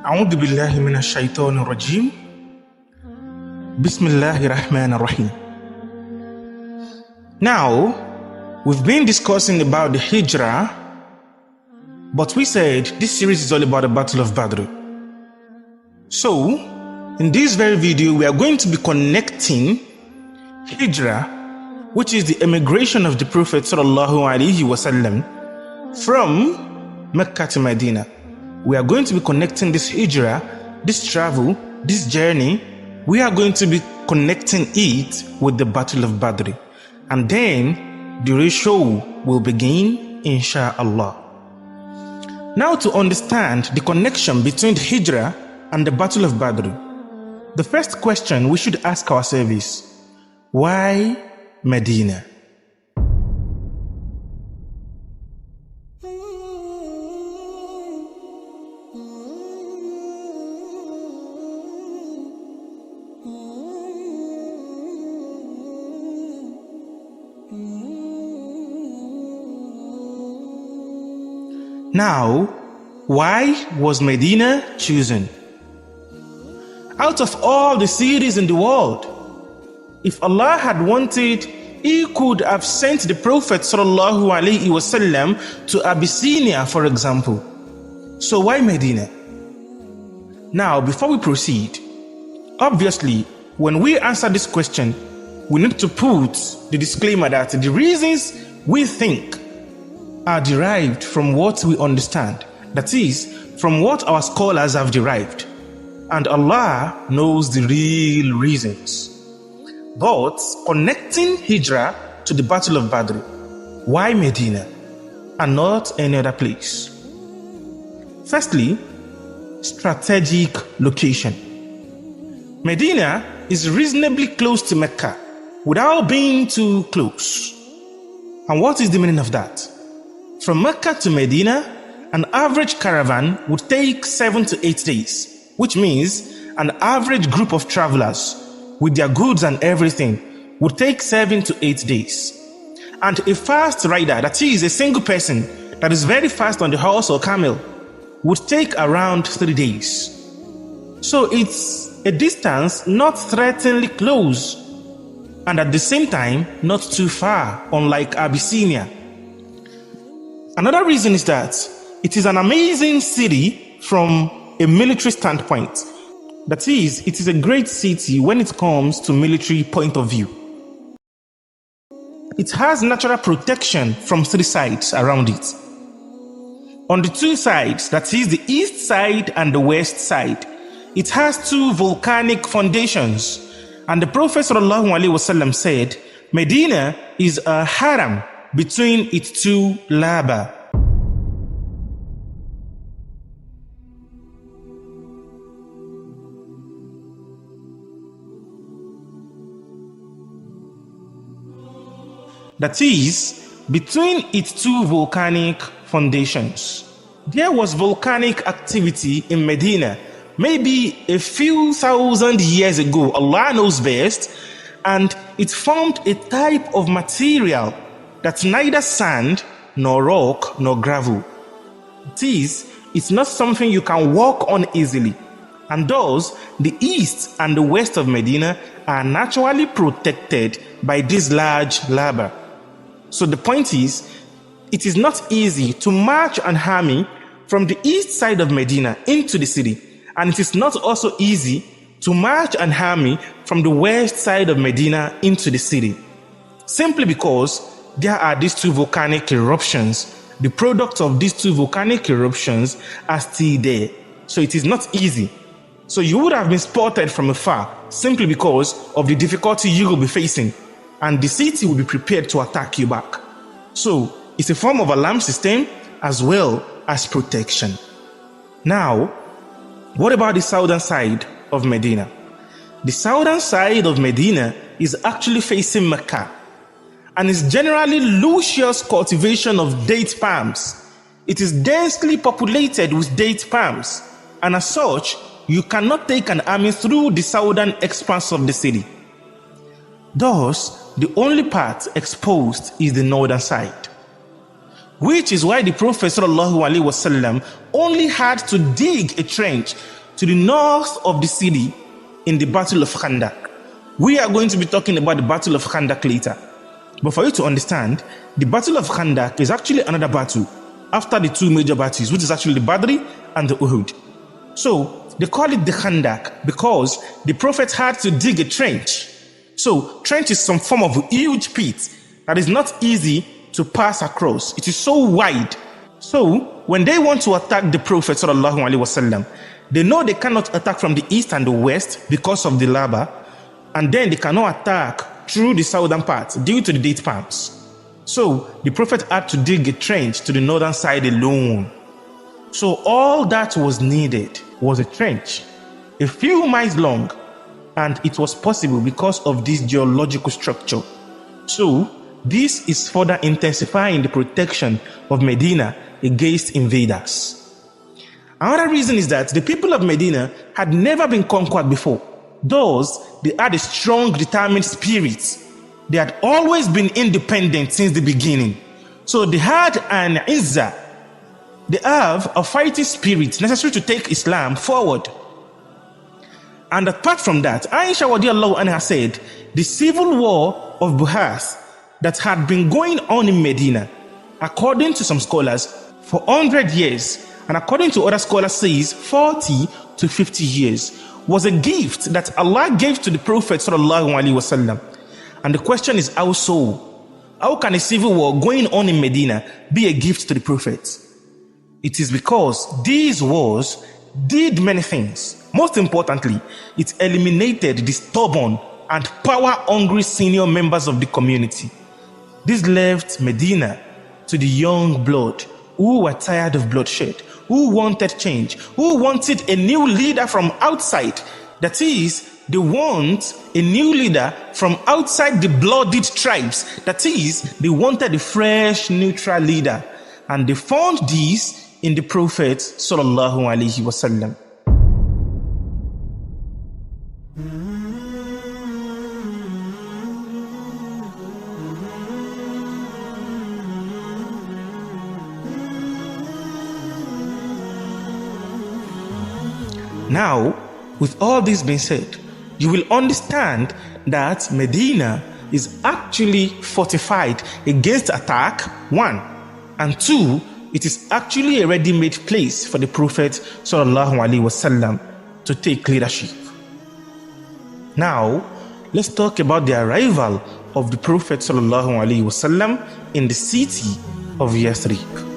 أعوذ بالله من الشيطان الرجيم بسم الله الرحمن الرحيم. Now, we've been discussing about the Hijrah, but we said this series is all about the Battle of Badr. So, in this very video, we are going to be connecting Hijrah, which is the emigration of the Prophet ﷺ from Makkah to Medina. We are going to be connecting this Hijrah, this travel, this journey. We are going to be connecting it with the Battle of Badr. And then the real show will begin, inshallah. Now, to understand the connection between the Hijrah and the Battle of Badr, the first question we should ask ourselves is, why Medina? Now, why was Medina chosen? Out of all the cities in the world, if Allah had wanted, He could have sent the Prophet ﷺ to Abyssinia, for example. So why Medina? Now, before we proceed, obviously, when we answer this question, we need to put the disclaimer that the reasons we think are derived from what we understand. That is, from what our scholars have derived. And Allah knows the real reasons. But connecting Hijrah to the Battle of Badr, why Medina and not any other place? Firstly, strategic location. Medina is reasonably close to Mecca without being too close. And what is the meaning of that? From Mecca to Medina, an average caravan would take 7 to 8 days, which means an average group of travelers with their goods and everything would take 7 to 8 days. And a fast rider, that is a single person that is very fast on the horse or camel, would take around 3 days. So it's a distance not threateningly close and at the same time not too far, unlike Abyssinia. Another reason is that it is an amazing city from a military standpoint. That is, it is a great city when it comes to military point of view. It has natural protection from 3 sides around it. On the 2 sides, that is the east side and the west side, it has 2 volcanic foundations. And the Prophet ﷺ said, Medina is a haram between its 2 laba. That is, between its 2 volcanic foundations. There was volcanic activity in Medina, maybe a few thousand years ago, Allah knows best, and it formed a type of material that's neither sand, nor rock, nor gravel. It's not something you can walk on easily. And thus, the east and the west of Medina are naturally protected by this large lava. So the point is, it is not easy to march an army from the east side of Medina into the city. And it is not also easy to march an army from the west side of Medina into the city. Simply because there are these 2 volcanic eruptions. The product of these 2 volcanic eruptions are still there. So it is not easy. So you would have been spotted from afar simply because of the difficulty you will be facing. And the city will be prepared to attack you back. So it's a form of alarm system as well as protection. Now, what about the southern side of Medina? The southern side of Medina is actually facing Mecca and is generally luscious cultivation of date palms. It is densely populated with date palms, and as such, you cannot take an army through the southern expanse of the city. Thus, the only part exposed is the northern side. which is why the Prophet ﷺ only had to dig a trench to the north of the city in the Battle of Khandaq. We are going to be talking about the Battle of Khandaq later. But for you to understand, the Battle of Khandaq is actually another battle after the two major battles, which is actually the Badri and the Uhud. So they call it the Khandaq because the Prophet had to dig a trench. So trench is some form of a huge pit that is not easy to pass across. It is so wide. So when they want to attack the Prophet sallallahu alaihi wasallam, they know they cannot attack from the east and the west because of the lava, and then they cannot attack through the southern part due to the date palms. So the Prophet had to dig a trench to the northern side alone. So all that was needed was a trench, a few miles long, and it was possible because of this geological structure. So this is further intensifying the protection of Medina against invaders. Another reason is that the people of Medina had never been conquered before. Thus, they had a strong, determined spirit. They had always been independent since the beginning. So they had an izzah. They have a fighting spirit necessary to take Islam forward. And apart from that, Aisha radiallahu anha said, the civil war of Buhas that had been going on in Medina, according to some scholars, for 100 years, and according to other scholars says 40 to 50 years, was a gift that Allah gave to the Prophet sallallahu alaihi wasallam. And the question is, how so? How can a civil war going on in Medina be a gift to the Prophet? It is because these wars did many things. Most importantly, it eliminated the stubborn and power-hungry senior members of the community. This left Medina to the young blood who were tired of bloodshed, who wanted change, who wanted a new leader from outside. That is, they want a new leader from outside the blooded tribes. That is, they wanted a fresh, neutral leader. And they found this in the Prophet sallallahu alaihi wasallam. Now, with all this being said, you will understand that Medina is actually fortified against attack, 1. And 2, it is actually a ready-made place for the Prophet sallallahu alaihi wasallam to take leadership. Now, let's talk about the arrival of the Prophet sallallahu alaihi wasallam in the city of Yathrib.